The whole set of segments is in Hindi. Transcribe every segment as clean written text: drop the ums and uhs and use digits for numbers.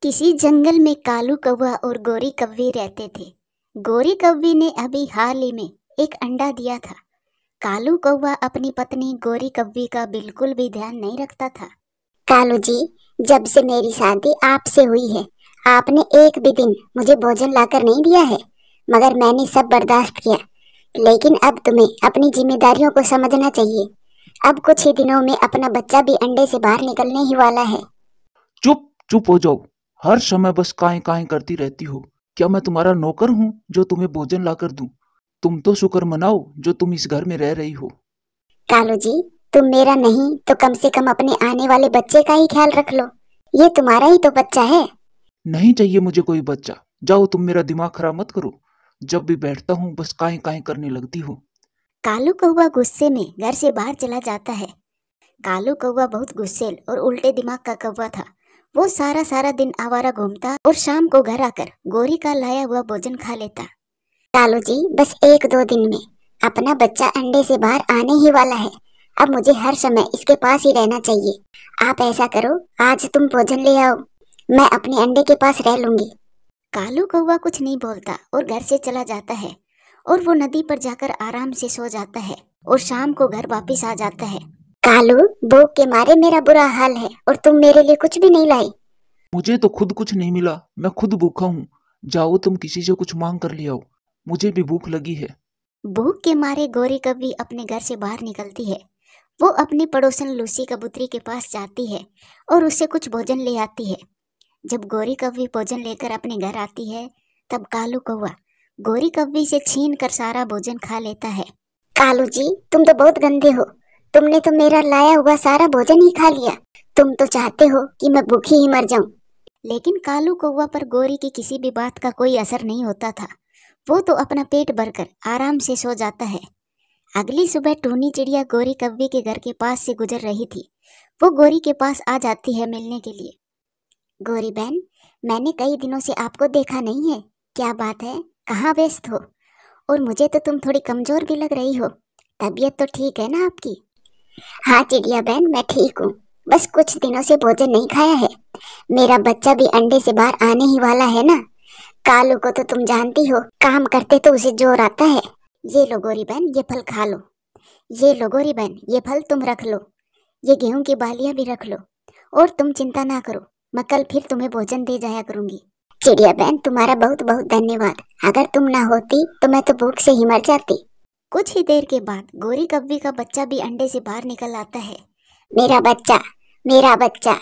किसी जंगल में कालू कौवा और गोरी कौवी रहते थे। गोरी कौवी ने अभी हाल ही में एक अंडा दिया था। कालू कौवा अपनी पत्नी गोरी कौवी का बिल्कुल भी ध्यान नहीं रखता था। कालू जी, जब से मेरी शादी आपसे हुई है, आपने एक भी दिन मुझे भोजन लाकर नहीं दिया है, मगर मैंने सब बर्दाश्त किया। लेकिन अब तुम्हें अपनी जिम्मेदारियों को समझना चाहिए। अब कुछ ही दिनों में अपना बच्चा भी अंडे से बाहर निकलने ही वाला है। चुप चुप हो जाओ। हर समय बस काएं काएं करती रहती हो। क्या मैं तुम्हारा नौकर हूँ जो तुम्हें भोजन लाकर दूं? तुम तो शुक्र मनाओ जो तुम इस घर में रह रही हो। कालू जी, तुम मेरा नहीं तो कम से कम अपने आने वाले बच्चे का ही ख्याल रख लो। ये तुम्हारा ही तो बच्चा है। नहीं चाहिए मुझे कोई बच्चा। जाओ, तुम मेरा दिमाग खराब मत करो। जब भी बैठता हूँ बस काएं काएं करने लगती हो। कालू कौवा गुस्से में घर से बाहर चला जाता है। कालू कौवा बहुत गुस्सेल और उल्टे दिमाग का कौवा था। वो सारा सारा दिन आवारा घूमता और शाम को घर आकर गोरी का लाया हुआ भोजन खा लेता। कालू जी, बस एक दो दिन में अपना बच्चा अंडे से बाहर आने ही वाला है। अब मुझे हर समय इसके पास ही रहना चाहिए। आप ऐसा करो, आज तुम भोजन ले आओ, मैं अपने अंडे के पास रह लूंगी। कालू कौवा कुछ नहीं बोलता और घर से चला जाता है और वो नदी पर जाकर आराम से सो जाता है और शाम को घर वापस आ जाता है। कालू, भूख के मारे मेरा बुरा हाल है और तुम मेरे लिए कुछ भी नहीं लाई। मुझे तो खुद कुछ नहीं मिला, मैं खुद भूखा हूँ। जाओ, तुम किसी से कुछ मांग कर ले आओ। मुझे भी भूख लगी है। भूख के मारे गोरी कौवी अपने घर से बाहर निकलती है। वो अपनी पड़ोसन लूसी कबूतरी के पास जाती है और उससे कुछ भोजन ले आती है। जब गोरी कौवी भोजन लेकर अपने घर आती है तब कालू कौवा गोरी कौवी से छीन कर सारा भोजन खा लेता है। कालू जी, तुम तो बहुत गंदे हो। तुमने तो मेरा लाया हुआ सारा भोजन ही खा लिया। तुम तो चाहते हो कि मैं भूखी ही मर जाऊं। लेकिन कालू कौवा पर गोरी की किसी भी बात का कोई असर नहीं होता था। वो तो अपना पेट भरकर आराम से सो जाता है। अगली सुबह टूनी चिड़िया गोरी कौवी के घर के पास से गुजर रही थी। वो गोरी के पास आ जाती है मिलने के लिए। गोरी बहन, मैंने कई दिनों से आपको देखा नहीं है। क्या बात है, कहाँ व्यस्त हो? और मुझे तो तुम थोड़ी कमजोर भी लग रही हो। तबीयत तो ठीक है ना आपकी? हाँ चिड़िया बहन, मैं ठीक हूँ। बस कुछ दिनों से भोजन नहीं खाया है। मेरा बच्चा भी अंडे से बाहर आने ही वाला है ना। कालू को तो तुम जानती हो, काम करते तो उसे जोर आता है। ये लो गोरी बहन, ये फल खा लो। ये लो गोरी बहन, ये फल तुम रख लो। ये गेहूं की बालियां भी रख लो। और तुम चिंता ना करो, मैं कल फिर तुम्हें भोजन दे जाया करूंगी। चिड़िया बहन, तुम्हारा बहुत बहुत धन्यवाद। अगर तुम ना होती तो मैं तो भूख से ही मर जाती। कुछ ही देर के बाद गोरी कौवी का बच्चा भी अंडे से बाहर निकल आता है। मेरा बच्चा, मेरा बच्चा,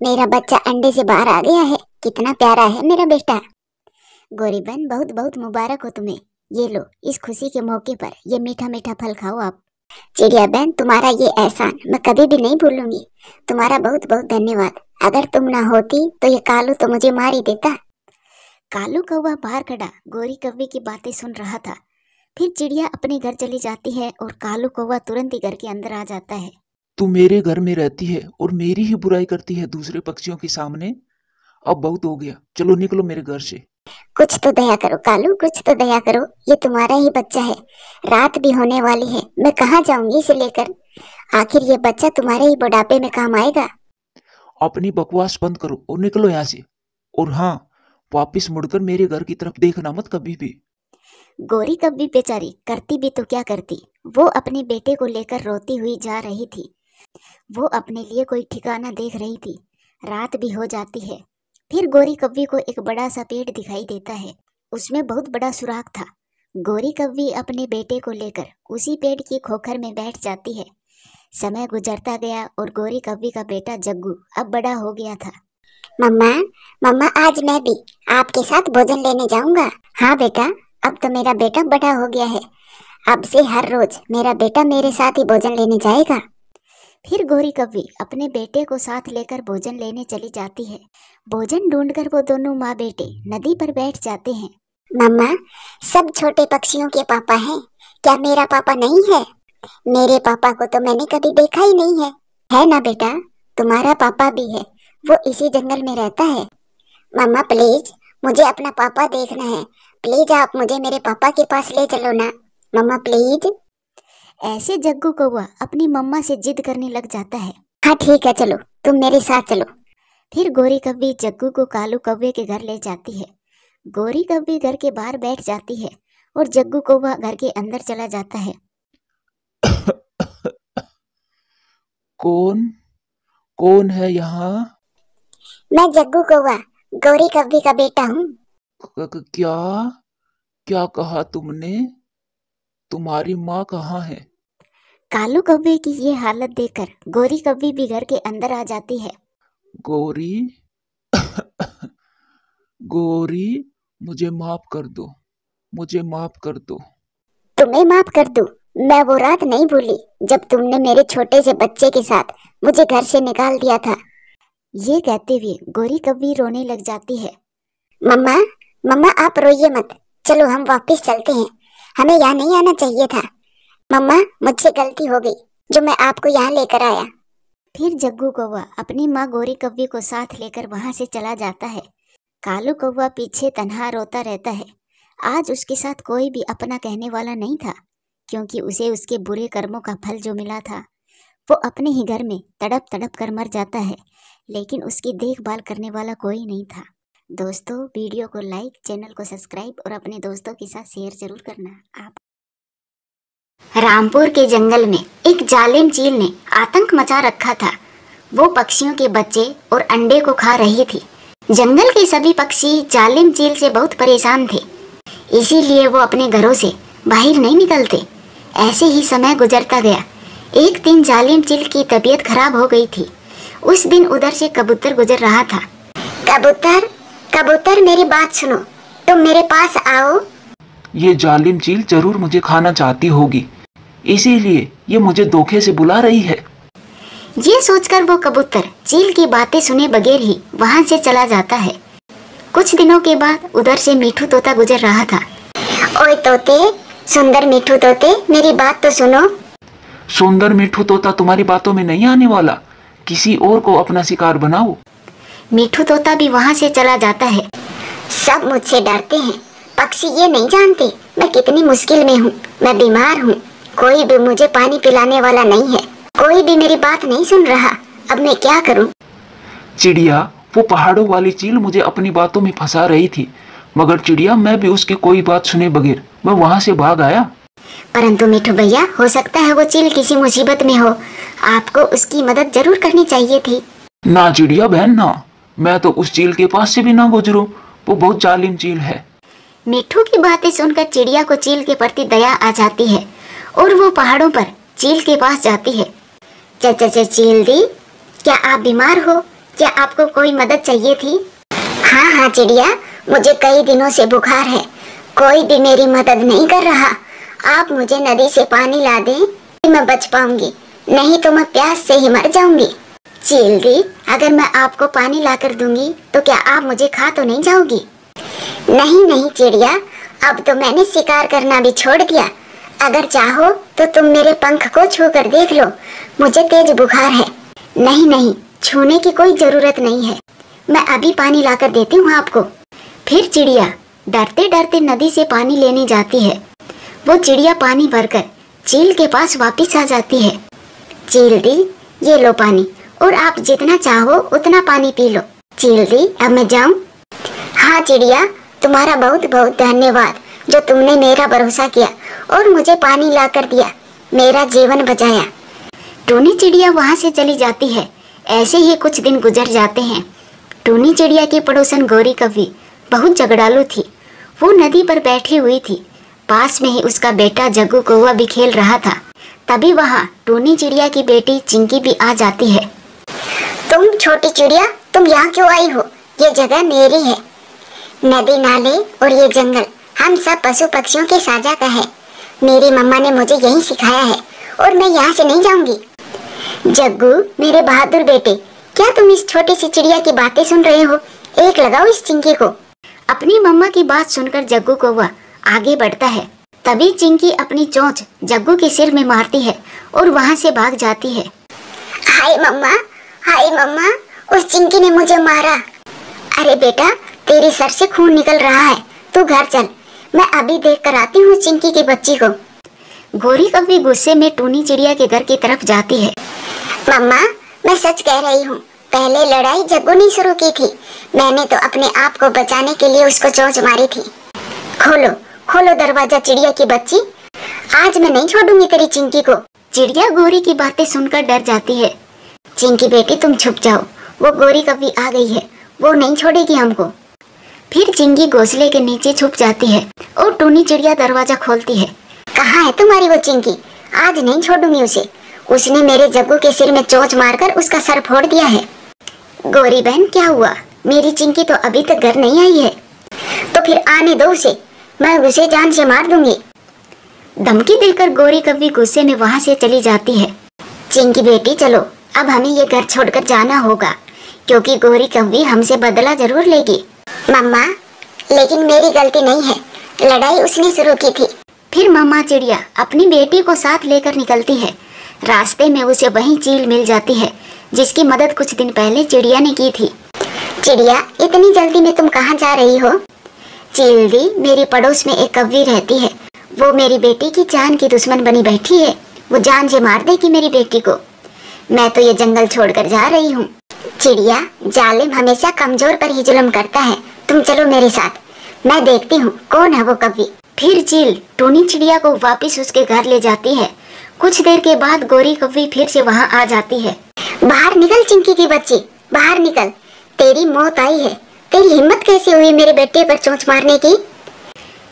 मेरा बच्चा अंडे से बाहर आ गया है। कितना प्यारा है मेरा बेटा। गोरी बहन, बहुत बहुत मुबारक हो तुम्हें। ये लो, इस खुशी के मौके पर ये मीठा मीठा फल खाओ आप। चिड़िया बहन, तुम्हारा ये एहसान मैं कभी भी नहीं भूलूंगी। तुम्हारा बहुत बहुत धन्यवाद। अगर तुम ना होती तो ये कालू तो मुझे मार ही देता। कालू कौवा बाहर खड़ा गोरी कौवी की बातें सुन रहा था। फिर चिड़िया अपने घर चली जाती है और कालू कौवा तुरंत ही घर के अंदर आ जाता है। तू मेरे घर में रहती है और मेरी ही बुराई करती है दूसरे पक्षियों के सामने। अब बहुत हो गया, चलो निकलो मेरे घर से। कुछ तो दया करो कालू, कुछ तो दया करो। ये तुम्हारा ही बच्चा है। रात भी होने वाली है, मैं कहाँ जाऊंगी इसे लेकर? आखिर ये बच्चा तुम्हारे ही बुढ़ापे में काम आएगा। अपनी बकवास बंद करो और निकलो यहाँ से। और हाँ, वापिस मुड़कर मेरे घर की तरफ देखना मत कभी भी। गोरी कौवी बेचारी करती भी तो क्या करती। वो अपने बेटे को लेकर रोती हुई जा रही थी। वो अपने लिए कोई ठिकाना देख रही थी। रात भी हो जाती है। फिर गोरी कौवी को एक बड़ा सा पेड़ दिखाई देता है। उसमें बहुत बड़ा सुराख था। गोरी कौवी अपने बेटे को लेकर उसी पेड़ की खोखर में बैठ जाती है। समय गुजरता गया और गोरी कौवी का बेटा जग्गू अब बड़ा हो गया था। मम्मा, मम्मा, आज मैं भी आपके साथ भोजन लेने जाऊंगा। हाँ बेटा, अब तो मेरा बेटा बड़ा हो गया है। अब से हर रोज मेरा बेटा मेरे साथ ही भोजन लेने जाएगा। फिर गोरी कौवी अपने बेटे को साथ लेकर भोजन लेने चली जाती है। भोजन ढूंढकर वो दोनों माँ बेटे नदी पर बैठ जाते हैं। मम्मा, सब छोटे पक्षियों के पापा हैं। क्या मेरा पापा नहीं है? मेरे पापा को तो मैंने कभी देखा ही नहीं है। है ना बेटा, तुम्हारा पापा भी है। वो इसी जंगल में रहता है। मम्मा प्लीज, मुझे अपना पापा देखना है। प्लीज आप मुझे मेरे पापा के पास ले चलो ना। मम्मा प्लीज। ऐसे जग्गू कौवा अपनी मम्मा से जिद करने लग जाता है। हाँ ठीक है, चलो तुम मेरे साथ चलो। फिर गोरी कव्वी जग्गू को कालू कौवे के घर ले जाती है। गोरी कव्वी घर के बाहर बैठ जाती है और जग्गू कौवा घर के अंदर चला जाता है। कौन कौन है यहाँ? मैं जग्गू कौवा गोरी कव्वी का बेटा हूँ। क्या क्या कहा तुमने? तुम्हारी माँ कहाँ है? कालू कौवे की ये हालत देखकर गोरी कव्वी भी घर के अंदर आ जाती है। गोरी गोरी, मुझे माफ कर दो, मुझे माफ कर दो। तुम्हें माफ कर दूं? मैं वो रात नहीं भूली जब तुमने मेरे छोटे से बच्चे के साथ मुझे घर से निकाल दिया था। ये कहते हुए गोरी कव्वी रोने लग जाती है। मम्मा मम्मा आप रोइए मत, चलो हम वापस चलते हैं। हमें यहाँ नहीं आना चाहिए था। मम्मा मुझसे गलती हो गई जो मैं आपको यहाँ लेकर आया। फिर जग्गू कौवा अपनी माँ गोरी कव्वी को साथ लेकर वहां से चला जाता है। कालू कौवा पीछे तन्हा रोता रहता है। आज उसके साथ कोई भी अपना कहने वाला नहीं था, क्योंकि उसे उसके बुरे कर्मों का फल जो मिला था वो अपने ही घर में तड़प तड़प कर मर जाता है, लेकिन उसकी देखभाल करने वाला कोई नहीं था। दोस्तों, वीडियो को लाइक, चैनल को सब्सक्राइब और अपने दोस्तों के साथ शेयर जरूर करना। आप रामपुर के जंगल में एक जालिम चील ने आतंक मचा रखा था। वो पक्षियों के बच्चे और अंडे को खा रही थी। जंगल के सभी पक्षी जालिम चील से बहुत परेशान थे, इसीलिए वो अपने घरों से बाहर नहीं निकलते। ऐसे ही समय गुजरता गया। एक दिन जालिम चील की तबीयत खराब हो गई थी। उस दिन उधर से कबूतर गुजर रहा था। कबूतर कबूतर मेरी बात सुनो, तुम मेरे पास आओ। ये जालिम चील जरूर मुझे खाना चाहती होगी, इसीलिए ये मुझे धोखे से बुला रही है। ये सोचकर वो कबूतर चील की बातें सुने बगैर ही वहां से चला जाता है। कुछ दिनों के बाद उधर से मीठू तोता गुजर रहा था। ओए तोते, सुंदर मीठू तोते, मेरी बात तो सुनो। सुंदर मीठू तोता तुम्हारी बातों में नहीं आने वाला, किसी और को अपना शिकार बनाओ। मीठू तोता भी वहां से चला जाता है। सब मुझसे डरते हैं, पक्षी ये नहीं जानते मैं कितनी मुश्किल में हूँ। मैं बीमार हूँ, कोई भी मुझे पानी पिलाने वाला नहीं है, कोई भी मेरी बात नहीं सुन रहा। अब मैं क्या करूँ? चिड़िया, वो पहाड़ों वाली चील मुझे अपनी बातों में फंसा रही थी, मगर चिड़िया मैं भी उसकी कोई बात सुने बगैर मैं वहां से भाग आया। परंतु मिठू भैया, हो सकता है वो चील किसी मुसीबत में हो, आपको उसकी मदद जरूर करनी चाहिए थी। ना चिड़िया बहन ना, मैं तो उस चील के पास से भी ना गुजरूं, वो बहुत जालिम चील है। मिठू की बातें सुनकर चिड़िया को चील के प्रति दया आ जाती है और वो पहाड़ों पर चील के पास जाती है। चील दी, क्या आप बीमार हो? क्या आपको कोई मदद चाहिए थी? हाँ चिड़िया, मुझे कई दिनों से बुखार है, कोई भी मेरी मदद नहीं कर रहा। आप मुझे नदी से पानी ला दें, मैं बच पाऊंगी, नहीं तो मैं प्यास से ही मर जाऊंगी। चील दी, अगर मैं आपको पानी लाकर दूंगी तो क्या आप मुझे खा तो नहीं जाओगी? नहीं चिड़िया, अब तो मैंने शिकार करना भी छोड़ दिया। अगर चाहो तो तुम मेरे पंख को छू कर देख लो, मुझे तेज बुखार है। नहीं, छूने की कोई जरूरत नहीं है, मैं अभी पानी लाकर देती हूँ आपको। फिर चिड़िया डरते डरते नदी से पानी लेने जाती है। वो चिड़िया पानी भरकर चील के पास वापस आ जाती है। चील दी, ये लो पानी, और आप जितना चाहो उतना पानी पी लो। चील दी, अब मैं जाऊँ? हाँ चिड़िया, तुम्हारा बहुत बहुत धन्यवाद जो तुमने मेरा भरोसा किया और मुझे पानी ला कर दिया, मेरा जीवन बचाया। टूनी चिड़िया वहाँ से चली जाती है। ऐसे ही कुछ दिन गुजर जाते हैं। टूनी चिड़िया की पड़ोसन गोरी कव्वी बहुत झगड़ालू थी। वो नदी पर बैठी हुई थी। पास में ही उसका बेटा जग्गू कौवा भी खेल रहा था। तभी वहाँ टूनी चिड़िया की बेटी चिंकी भी आ जाती है। तुम छोटी चिड़िया, तुम यहाँ क्यों आई हो? ये जगह मेरी है। नदी, नाले और ये जंगल हम सब पशु पक्षियों के साझा का है। मेरी मम्मा ने मुझे यही सिखाया है और मैं यहाँ से नहीं जाऊंगी। जग्गू, मेरे बहादुर बेटे, क्या तुम इस छोटी सी चिड़िया की बातें सुन रहे हो? एक लगाओ इस चिंकी को। अपनी मम्मा की बात सुनकर जग्गू कौवा आगे बढ़ता है। तभी चिंकी अपनी चोंच जग्गू के सिर में मारती है और वहाँ से भाग जाती है। हाय मम्मा, उस चिंकी ने मुझे मारा। अरे बेटा, तेरे सर से खून निकल रहा है, तू घर चल, मैं अभी देख कर आती हूँ चिंकी की बच्ची को। गोरी कव्वी गुस्से में टूनी चिड़िया के घर की तरफ जाती है। मम्मा, मैं सच कह रही हूँ, पहले लड़ाई जग्गू ने शुरू की थी, मैंने तो अपने आप को बचाने के लिए उसको चोंच मारी थी। खोलो खोलो दरवाजा चिड़िया की बच्ची, आज मैं नहीं छोड़ूंगी तेरी चिंकी को। चिड़िया गोरी की बातें सुनकर डर जाती है। चिंकी बेटी तुम छुप जाओ, वो गोरी कभी आ गई है, वो नहीं छोड़ेगी हमको। फिर चिंकी घोंसले के नीचे छुप जाती है और टूनी चिड़िया दरवाजा खोलती है। कहाँ है तुम्हारी वो चिंकी? आज नहीं छोड़ूंगी उसे, उसने मेरे जग्गू के सिर में चोंच मारकर उसका सर फोड़ दिया है। गोरी बहन क्या हुआ? मेरी चिंकी तो अभी तक घर नहीं आई है। तो फिर आने दो उसे, मैं उसे जान से मार दूंगी। धमकी देकर गोरी कव्वी गुस्से में वहां से चली जाती है। चिंकी बेटी चलो, अब हमें ये घर छोड़कर जाना होगा, क्योंकि गोरी कव्वी हमसे बदला जरूर लेगी। मम्मा लेकिन मेरी गलती नहीं है, लड़ाई उसने शुरू की थी। फिर मम्मा चिड़िया अपनी बेटी को साथ लेकर निकलती है। रास्ते में उसे वहीं चील मिल जाती है, जिसकी मदद कुछ दिन पहले चिड़िया ने की थी। चिड़िया इतनी जल्दी में तुम कहाँ जा रही हो? चील दी, मेरी पड़ोस में एक कव्वी रहती है, वो मेरी बेटी की जान की दुश्मन बनी बैठी है, वो जान से मार देगी मेरी बेटी को। मैं तो ये जंगल छोड़कर जा रही हूँ। चिड़िया जालिम हमेशा कमजोर पर ही जुल्म करता है, तुम चलो मेरे साथ, मैं देखती हूँ कौन है वो कव्वी। फिर चील टूनी चिड़िया को वापस उसके घर ले जाती है। कुछ देर के बाद गोरी कव्वी फिर से वहाँ आ जाती है। बाहर निकल चिंकी की बच्ची, बाहर निकल, तेरी मौत आई है। तेरी हिम्मत कैसे हुई मेरे बेटे पर चोंच मारने की?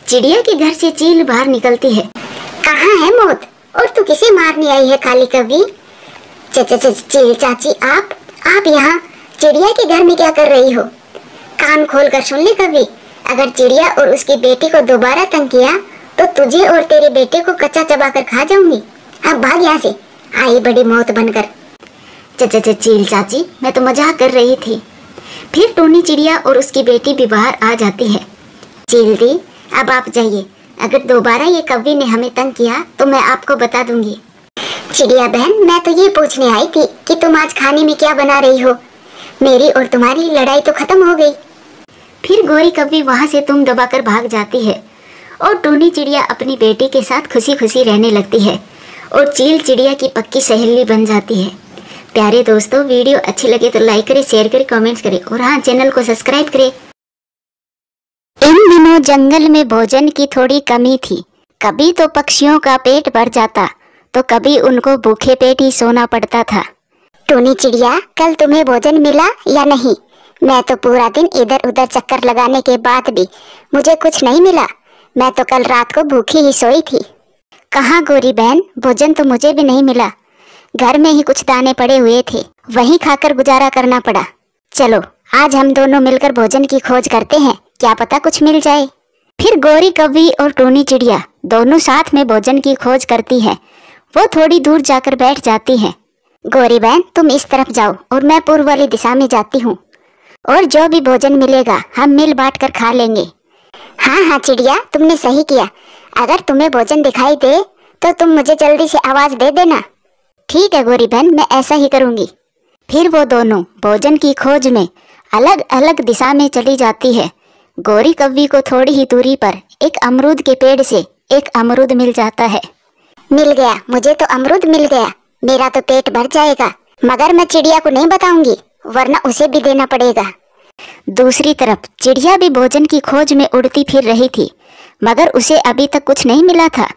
चिड़िया के घर से चील बाहर निकलती है। कहाँ है मौत? और तू किसे मारने आई है काली कव्वी? चील चाची आप यहाँ चिड़िया के घर में क्या कर रही हो? कान खोल कर सुन ले कव्वी, अगर चिड़िया और उसकी बेटी को दोबारा तंग किया तो तुझे और तेरे बेटे को कच्चा चबा कर खा जाऊंगी। अब भाग यहाँ से, आई बड़ी मौत बनकर। चील चाची मैं तो मजाक कर रही थी। फिर टूनी चिड़िया और उसकी बेटी भी बाहर आ जाती है। चील दी अब आप जाइए, अगर दोबारा ये कव्वी ने हमें तंग किया तो मैं आपको बता दूंगी। चिड़िया बहन मैं तो ये पूछने आई थी कि तुम आज खाने में क्या बना रही हो? मेरी और तुम्हारी लड़ाई तो खत्म हो गई। फिर गोरी कव्वी वहाँ से तुम दबाकर भाग जाती है और टूनी चिड़िया अपनी बेटी के साथ खुशी खुशी रहने लगती है और चील चिड़िया की पक्की सहेली बन जाती है। प्यारे दोस्तों, वीडियो अच्छी लगे तो लाइक करें, शेयर करें, कमेंट्स करें और हाँ, चैनल को सब्सक्राइब करें। इन दिनों जंगल में भोजन की थोड़ी कमी थी। कभी तो पक्षियों का पेट भर जाता तो कभी उनको भूखे पेट ही सोना पड़ता था। टूनी चिड़िया कल तुम्हें भोजन मिला या नहीं? मैं तो पूरा दिन इधर उधर चक्कर लगाने के बाद भी मुझे कुछ नहीं मिला। मैं तो कल रात को भूखी ही सोई थी। कहाँ गोरी बहन, भोजन तो मुझे भी नहीं मिला। घर में ही कुछ दाने पड़े हुए थे, वहीं खाकर गुजारा करना पड़ा। चलो आज हम दोनों मिलकर भोजन की खोज करते हैं, क्या पता कुछ मिल जाए। फिर गोरी कव्वी और टूनी चिड़िया दोनों साथ में भोजन की खोज करती है। वो थोड़ी दूर जाकर बैठ जाती हैं। गोरी बहन तुम इस तरफ जाओ और मैं पूर्व वाली दिशा में जाती हूँ, और जो भी भोजन मिलेगा हम मिल बांट कर खा लेंगे। हाँ चिड़िया तुमने सही किया, अगर तुम्हें भोजन दिखाई दे तो तुम मुझे जल्दी से आवाज दे देना। ठीक है गोरी बहन, मैं ऐसा ही करूँगी। फिर वो दोनों भोजन की खोज में अलग अलग दिशा में चली जाती है। गोरी कव्वी को थोड़ी ही दूरी पर एक अमरूद के पेड़ से एक अमरूद मिल जाता है। मिल गया, मुझे तो अमरूद मिल गया, मेरा तो पेट भर जाएगा। मगर मैं चिड़िया को नहीं बताऊंगी, वरना उसे भी देना पड़ेगा। दूसरी तरफ चिड़िया भी भोजन की खोज में उड़ती फिर रही थी, मगर उसे अभी तक कुछ नहीं मिला था।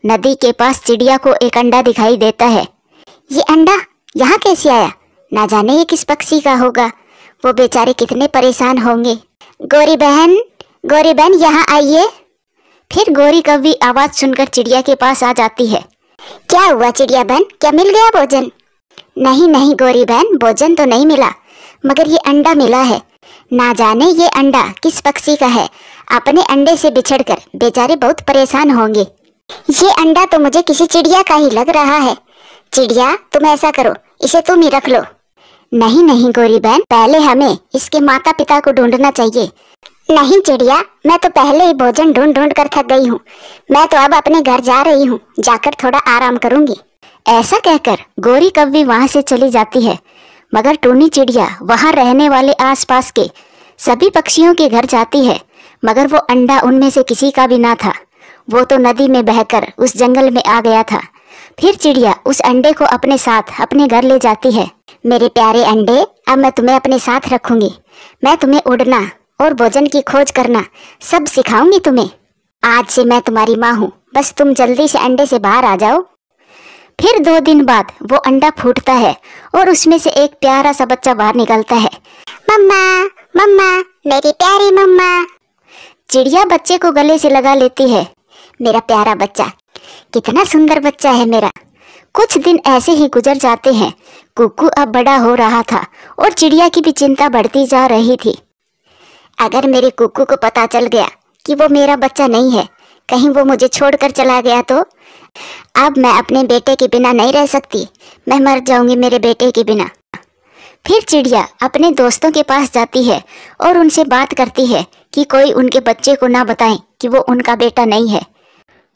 नदी के पास चिड़िया को एक अंडा दिखाई देता है। ये अंडा यहाँ कैसे आया? ना जाने ये किस पक्षी का होगा, वो बेचारे कितने परेशान होंगे। गोरी बहन यहाँ आइए। फिर गोरी कव्वी आवाज सुनकर चिड़िया के पास आ जाती है। क्या हुआ चिड़िया बहन, क्या मिल गया भोजन? नहीं गोरी बहन, भोजन तो नहीं मिला, मगर ये अंडा मिला है। ना जाने ये अंडा किस पक्षी का है, अपने अंडे से बिछड़कर बेचारे बहुत परेशान होंगे। ये अंडा तो मुझे किसी चिड़िया का ही लग रहा है। चिड़िया तुम ऐसा करो, इसे तुम ही रख लो। नहीं गोरी बहन, पहले हमें इसके माता पिता को ढूंढना चाहिए। नहीं चिड़िया, मैं तो पहले ही भोजन ढूंढ कर थक गई हूँ। मैं तो अब अपने घर जा रही हूँ, जाकर थोड़ा आराम करूँगी। ऐसा कहकर गोरी कव्वी वहाँ से चली जाती है, मगर टूनी चिड़िया वहाँ रहने वाले आसपास के सभी पक्षियों के घर जाती है, मगर वो अंडा उनमें से किसी का भी ना था। वो तो नदी में बहकर उस जंगल में आ गया था। फिर चिड़िया उस अंडे को अपने साथ अपने घर ले जाती है। मेरे प्यारे अंडे, अब मैं तुम्हें अपने साथ रखूंगी। मैं तुम्हें उड़ना और भोजन की खोज करना सब सिखाऊंगी तुम्हें। आज से मैं तुम्हारी माँ हूँ, बस तुम जल्दी से अंडे से बाहर आ जाओ। फिर 2 दिन बाद वो अंडा फूटता है और उसमें से एक प्यारा सा बच्चा बाहर निकलता है। मम्मा, मम्मा, मेरी प्यारी मम्मा। चिड़िया बच्चे को गले से लगा लेती है। मेरा प्यारा बच्चा, कितना सुंदर बच्चा है मेरा। कुछ दिन ऐसे ही गुजर जाते हैं। कुक्कू अब बड़ा हो रहा था और चिड़िया की भी चिंता बढ़ती जा रही थी। अगर मेरे कुक्कू को पता चल गया कि वो मेरा बच्चा नहीं है, कहीं वो मुझे छोड़कर चला गया तो अब मैं अपने बेटे के बिना नहीं रह सकती। मैं मर जाऊंगी मेरे बेटे के बिना। फिर चिड़िया अपने दोस्तों के पास जाती है और उनसे बात करती है कि कोई उनके बच्चे को ना बताएं कि वो उनका बेटा नहीं है।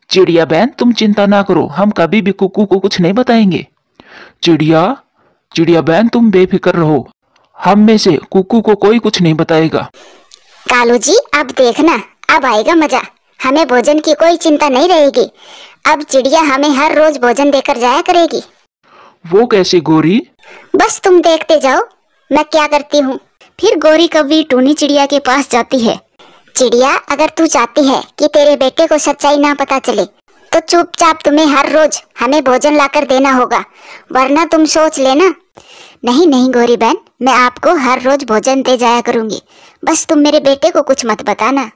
चिड़िया बहन, तुम चिंता ना करो, हम कभी भी कुक्कू को कुछ नहीं बताएंगे। चिड़िया बहन, तुम बेफिक्र रहो, हम में से कुक्कू को कोई कुछ नहीं बताएगा। कालू जी, अब देखना, अब आएगा मजा। हमें भोजन की कोई चिंता नहीं रहेगी। अब चिड़िया हमें हर रोज भोजन देकर जाया करेगी। वो कैसे गोरी? बस तुम देखते जाओ मैं क्या करती हूँ। फिर गोरी कौवी टूनी चिड़िया के पास जाती है। चिड़िया, अगर तू चाहती है कि तेरे बेटे को सच्चाई ना पता चले तो चुपचाप तुम्हें हर रोज हमें भोजन लाकर देना होगा, वरना तुम सोच लेना। नहीं नहीं गोरी बहन, मैं आपको हर रोज भोजन दे जाया करूंगी, बस तुम मेरे बेटे को कुछ मत बताना।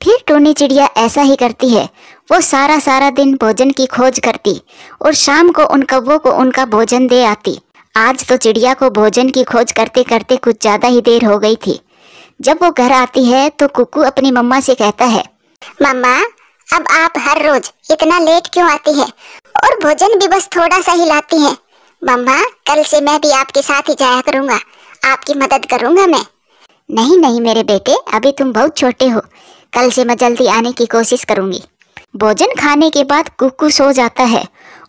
फिर टूनी चिड़िया ऐसा ही करती है। वो सारा दिन भोजन की खोज करती और शाम को उन कौवों को उनका भोजन दे आती। आज तो चिड़िया को भोजन की खोज करते करते कुछ ज्यादा ही देर हो गई थी। जब वो घर आती है तो कुक्कू अपनी मम्मा से कहता है, मम्मा, अब आप हर रोज इतना लेट क्यों आती है और भोजन भी बस थोड़ा सा ही लाती हैं? मम्मा, कल से मैं भी आपके साथ ही जाया करूंगा, आपकी मदद करूंगा मैं। नहीं नहीं मेरे बेटे, अभी तुम बहुत छोटे हो, कल से मैं जल्दी आने की कोशिश करूंगी। भोजन खाने के बाद कुक्कू सो जाता है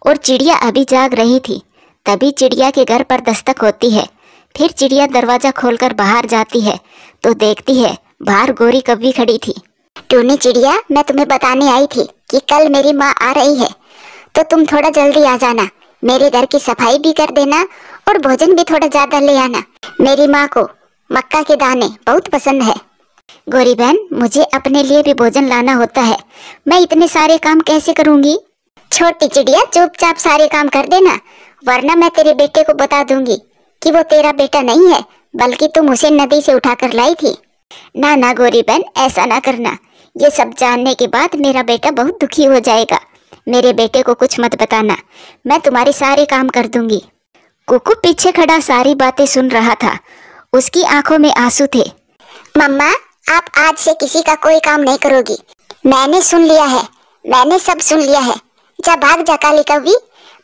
और चिड़िया अभी जाग रही थी। तभी चिड़िया के घर पर दस्तक होती है। फिर चिड़िया दरवाजा खोलकर बाहर जाती है तो देखती है बाहर गोरी कौवी खड़ी थी। टूनी चिड़िया, मैं तुम्हें बताने आई थी कि कल मेरी माँ आ रही है, तो तुम थोड़ा जल्दी आ जाना। मेरे घर की सफाई भी कर देना और भोजन भी थोड़ा ज्यादा ले आना। मेरी माँ को मक्का के दाने बहुत पसंद है। गोरी बहन, मुझे अपने लिए भी भोजन लाना होता है, मैं इतने सारे काम कैसे करूंगी? छोटी चिड़िया, चुपचाप सारे काम कर देना, वरना मैं तेरे बेटे को बता दूंगी कि वो तेरा बेटा नहीं है, बल्कि तुम उसे नदी से उठाकर लाई थी। ना ना गोरी बहन, ऐसा ना करना। ये सब जानने के बाद मेरा बेटा बहुत दुखी हो जाएगा। मेरे बेटे को कुछ मत बताना, मैं तुम्हारे सारे काम कर दूंगी। कुक्कू पीछे खड़ा सारी बातें सुन रहा था। उसकी आंखों में आंसू थे। मम्मा, आप आज से किसी का कोई काम नहीं करोगी। मैंने सुन लिया है, मैंने सब सुन लिया है। जा भाग जा काली कौवी,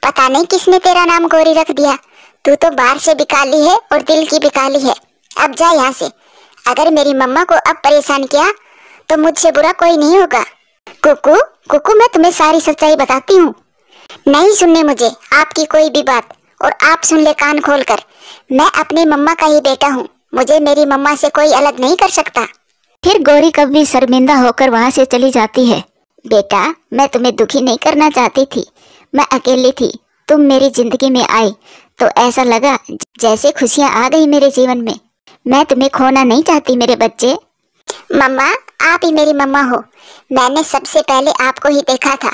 पता नहीं किसने तेरा नाम गोरी रख दिया। तू तो बाहर से भी काली है और दिल की भी काली है। अब जा यहाँ से। अगर मेरी मम्मा को अब परेशान किया तो मुझसे बुरा कोई नहीं होगा। कुक्कू, कुक्कू, मैं तुम्हें सारी सच्चाई बताती हूँ। नहीं सुनने मुझे आपकी कोई भी बात, और आप सुन ले कान खोलकर। मैं अपनी मम्मा का ही बेटा हूँ, मुझे मेरी मम्मा से कोई अलग नहीं कर सकता। फिर गोरी कौवी शर्मिंदा होकर वहाँ से चली जाती है। बेटा, मैं तुम्हें दुखी नहीं करना चाहती थी, मैं अकेली थी। तुम मेरी जिंदगी में आई तो ऐसा लगा जैसे खुशियाँ आ गई मेरे जीवन में। मैं तुम्हें खोना नहीं चाहती मेरे बच्चे। मम्मा, आप ही मेरी मम्मा हो। मैंने सबसे पहले आपको ही देखा था।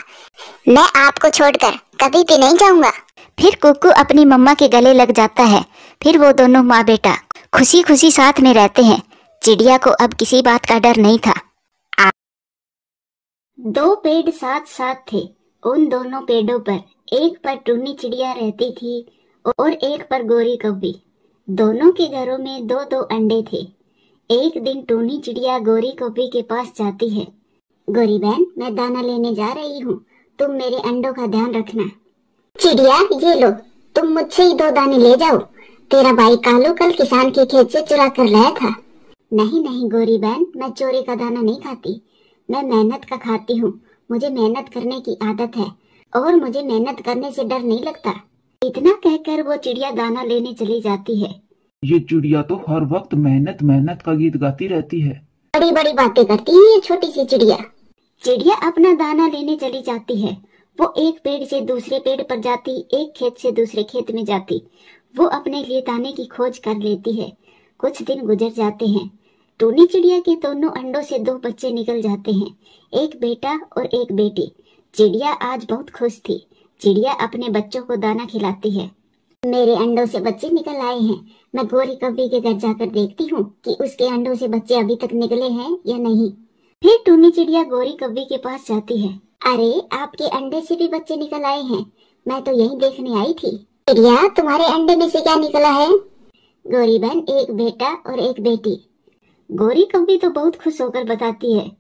मैं आपको छोड़कर कभी भी नहीं जाऊंगा। फिर कुक्कू अपनी मम्मा के गले लग जाता है। फिर वो दोनों माँ बेटा खुशी खुशी साथ में रहते हैं। चिड़िया को अब किसी बात का डर नहीं था। 2 पेड़ साथ साथ थे। उन दोनों पेड़ों पर एक पर टूनी चिड़िया रहती थी और एक पर गोरी कौवी। दोनों के घरों में 2-2 अंडे थे। एक दिन टूनी चिड़िया गोरी कौवी के पास जाती है। गोरी बहन, मैं दाना लेने जा रही हूँ, तुम मेरे अंडों का ध्यान रखना। चिड़िया, ये लो, तुम मुझसे ही 2 दाने ले जाओ। तेरा भाई कालू कल किसान के खेत से चुरा कर लाया था। नहीं नहीं गोरी बहन, मैं चोरी का दाना नहीं खाती, मैं मेहनत का खाती हूँ। मुझे मेहनत करने की आदत है और मुझे मेहनत करने से डर नहीं लगता। इतना कहकर वो चिड़िया दाना लेने चली जाती है। ये चिड़िया तो हर वक्त मेहनत मेहनत का गीत गाती रहती है। बड़ी बड़ी बातें करती है ये छोटी सी चिड़िया। चिड़िया अपना दाना लेने चली जाती है। वो एक पेड़ से दूसरे पेड़ पर जाती, एक खेत से दूसरे खेत में जाती। वो अपने लिए दाने की खोज कर लेती है। कुछ दिन गुजर जाते हैं। टूनी चिड़िया के दोनों अंडों से 2 बच्चे निकल जाते हैं, एक बेटा और एक बेटी। चिड़िया आज बहुत खुश थी। चिड़िया अपने बच्चों को दाना खिलाती है। मेरे अंडों से बच्चे निकल आए हैं। मैं गोरी कव्वी के घर जाकर देखती हूँ कि उसके अंडों से बच्चे अभी तक निकले हैं या नहीं। फिर टूनी चिड़िया गोरी कव्वी के पास जाती है। अरे, आपके अंडे से भी बच्चे निकल आए हैं। मैं तो यही देखने आई थी। चिड़िया, तुम्हारे अंडे में से क्या निकला है? गोरी बहन, एक बेटा और एक बेटी। गोरी कव्वी तो बहुत खुश होकर बताती है,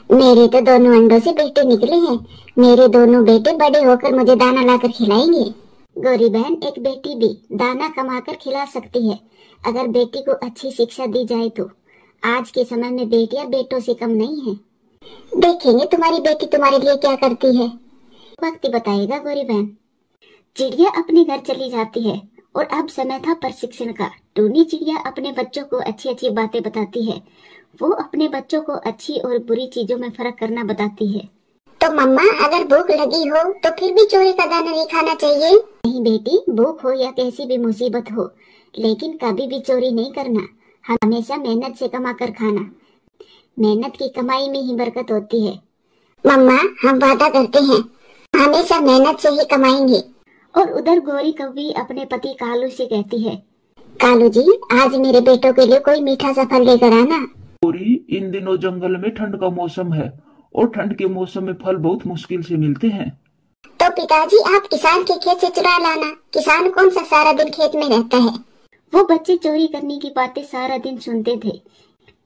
मेरे तो दोनों अंडों से बेटे निकले हैं। मेरे दोनों बेटे बड़े होकर मुझे दाना लाकर खिलाएंगे। गोरी बहन, एक बेटी भी दाना कमाकर खिला सकती है अगर बेटी को अच्छी शिक्षा दी जाए तो। आज के समय में बेटियां बेटों से कम नहीं है। देखेंगे तुम्हारी बेटी तुम्हारे लिए क्या करती है। वक्त ही बताएगा गोरी बहन। चिड़िया अपने घर चली जाती है और अब समय था प्रशिक्षण का। टूनी चिड़िया अपने बच्चों को अच्छी अच्छी बातें बताती है। वो अपने बच्चों को अच्छी और बुरी चीजों में फर्क करना बताती है। तो मम्मा, अगर भूख लगी हो तो फिर भी चोरी का दाना नहीं खाना चाहिए। नहीं बेटी, भूख हो या कैसी भी मुसीबत हो, लेकिन कभी भी चोरी नहीं करना। हमेशा मेहनत से कमा कर खाना। मेहनत की कमाई में ही बरकत होती है। मम्मा, हम वादा करते हैं, हमेशा मेहनत से ही कमाएंगे। और उधर गोरी कव्वी अपने पति कालू से कहती है, कालू जी, आज मेरे बेटों के लिए कोई मीठा सा फल लेकर आना। गोरी, इन दिनों जंगल में ठंड का मौसम है और ठंड के मौसम में फल बहुत मुश्किल से मिलते हैं। तो पिताजी, आप किसान के खेत से चुरा लाना। किसान कौन सा सारा दिन खेत में रहता है। वो बच्चे चोरी करने की बातें सारा दिन सुनते थे,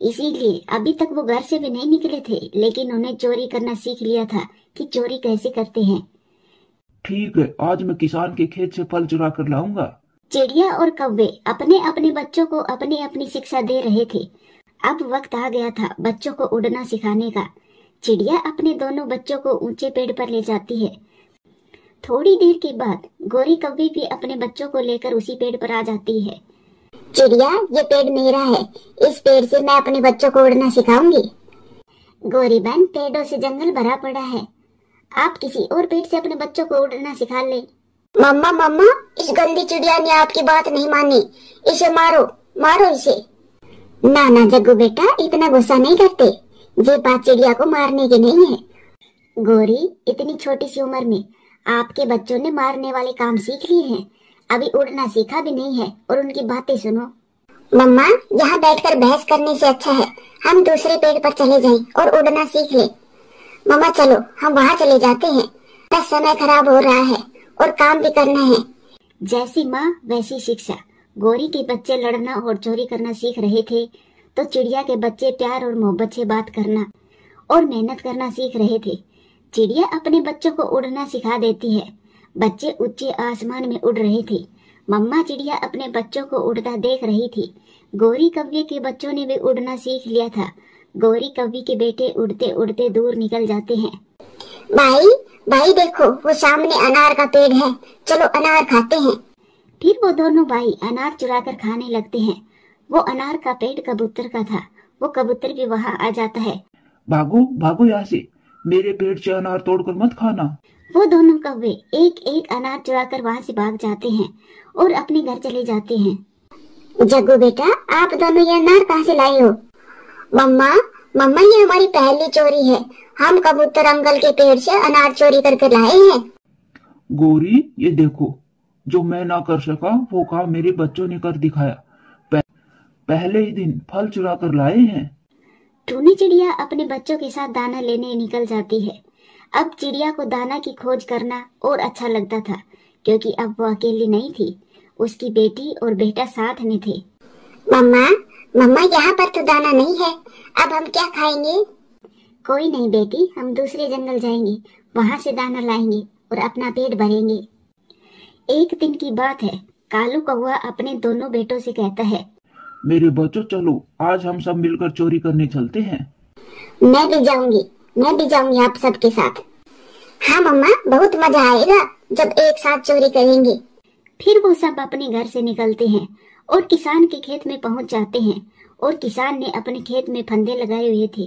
इसीलिए अभी तक वो घर से भी नहीं निकले थे, लेकिन उन्हें चोरी करना सीख लिया था कि चोरी कैसे करते हैं। ठीक है, आज मैं किसान के खेत से फल चुरा कर लाऊंगा। चिड़िया और कौवे अपने अपने बच्चों को अपनी अपनी शिक्षा दे रहे थे। अब वक्त आ गया था बच्चों को उड़ना सिखाने का। चिड़िया अपने दोनों बच्चों को ऊंचे पेड़ पर ले जाती है। थोड़ी देर के बाद गोरी कव्वी भी अपने बच्चों को लेकर उसी पेड़ पर आ जाती है। चिड़िया, ये पेड़ मेरा है। इस पेड़ से मैं अपने बच्चों को उड़ना सिखाऊंगी। गोरी बहन, पेड़ों से जंगल भरा पड़ा है। आप किसी और पेड़ से अपने बच्चों को उड़ना सिखा ले। मम्मा मम्मा, इस गंदी चिड़िया ने आपकी बात नहीं मानी। इसे मारो, मारो इसे। ना ना जग्गू बेटा, इतना गुस्सा नहीं करते। ये बात चिड़िया को मारने की नहीं है। गोरी, इतनी छोटी सी उम्र में आपके बच्चों ने मारने वाले काम सीख लिए हैं। अभी उड़ना सीखा भी नहीं है और उनकी बातें सुनो। मम्मा, यहाँ बैठकर बहस करने से अच्छा है हम दूसरे पेड़ पर चले जाएं और उड़ना सीख ले। मम्मा चलो, हम वहाँ चले जाते हैं। बस समय खराब हो रहा है और काम भी करना है। जैसी माँ वैसी शिक्षा। गोरी के बच्चे लड़ना और चोरी करना सीख रहे थे, तो चिड़िया के बच्चे प्यार और मोहब्बत से बात करना और मेहनत करना सीख रहे थे। चिड़िया अपने बच्चों को उड़ना सिखा देती है। बच्चे ऊंचे आसमान में उड़ रहे थे। मम्मा चिड़िया अपने बच्चों को उड़ता देख रही थी। गोरी कव्वे के बच्चों ने भी उड़ना सीख लिया था। गोरी कव्वी के बेटे उड़ते उड़ते दूर निकल जाते हैं। भाई भाई, देखो वो सामने अनार का पेड़ है, चलो अनार खाते हैं। फिर वो दोनों भाई अनार चुरा कर खाने लगते हैं। वो अनार का पेड़ कबूतर का था। वो कबूतर भी वहाँ आ जाता है। भागो भागो यहाँ से, मेरे पेड़ से अनार तोड़कर मत खाना। वो दोनों कौवे एक एक अनार चुरा कर वहाँ से भाग जाते हैं और अपने घर चले जाते हैं। जग्गू बेटा, आप दोनों ये अनार कहाँ से लाए हो? मम्मा मम्मा, ये हमारी पहली चोरी है। हम कबूतर अंकल के पेड़ से अनार चोरी करके लाए हैं। गोरी, ये देखो, जो मैं ना कर सका वो काम मेरे बच्चों ने कर दिखाया। पहले ही दिन फल चुरा कर लाए हैं। टूनी चिड़िया अपने बच्चों के साथ दाना लेने निकल जाती है। अब चिड़िया को दाना की खोज करना और अच्छा लगता था, क्योंकि अब वो अकेली नहीं थी। उसकी बेटी और बेटा साथ में थे। मम्मा मम्मा, यहाँ पर तो दाना नहीं है। अब हम क्या खाएंगे? कोई नहीं बेटी, हम दूसरे जंगल जाएंगे, वहाँ से दाना लाएंगे और अपना पेट भरेंगे। एक दिन की बात है। कालू कौवा अपने दोनों बेटों से कहता है, मेरे बच्चों, चलो आज हम सब मिलकर चोरी करने चलते हैं। मैं भी जाऊंगी आप सबके साथ। हाँ मम्मा, बहुत मजा आएगा जब एक साथ चोरी करेंगे। फिर वो सब अपने घर से निकलते हैं और किसान के खेत में पहुंच जाते हैं। और किसान ने अपने खेत में फंदे लगाए हुए थे।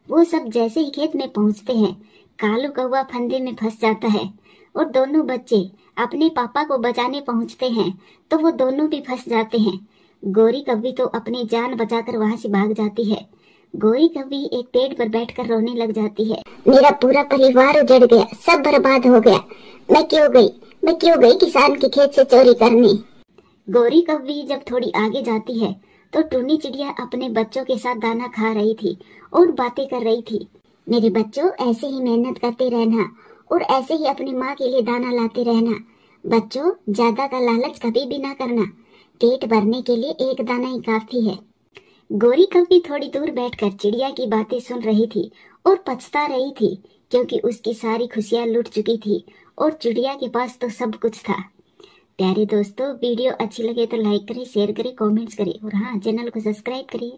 वो सब जैसे ही खेत में पहुंचते हैं, कालू कौवा फंदे में फंस जाता है। और दोनों बच्चे अपने पापा को बचाने पहुंचते हैं तो वो दोनों भी फंस जाते हैं। गौरी कव्वी तो अपनी जान बचाकर वहां से भाग जाती है। गौरी कव्वी एक पेड़ पर बैठकर रोने लग जाती है। मेरा पूरा परिवार उजड़ गया, सब बर्बाद हो गया। मैं क्यों गई किसान के खेत से चोरी करने। गौरी कव्वी जब थोड़ी आगे जाती है तो टूनी चिड़िया अपने बच्चों के साथ दाना खा रही थी और बातें कर रही थी। मेरे बच्चों, ऐसे ही मेहनत करते रहना और ऐसे ही अपनी माँ के लिए दाना लाते रहना। बच्चों, ज्यादा का लालच कभी भी ना करना। पेट भरने के लिए एक दाना ही काफी है। गौरी कव्वी थोड़ी दूर बैठकर चिड़िया की बातें सुन रही थी और पछता रही थी, क्योंकि उसकी सारी खुशियां लुट चुकी थी और चिड़िया के पास तो सब कुछ था। प्यारे दोस्तों, वीडियो अच्छी लगे तो लाइक करें, शेयर करें, कमेंट्स करें और हाँ, चैनल को सब्सक्राइब करें।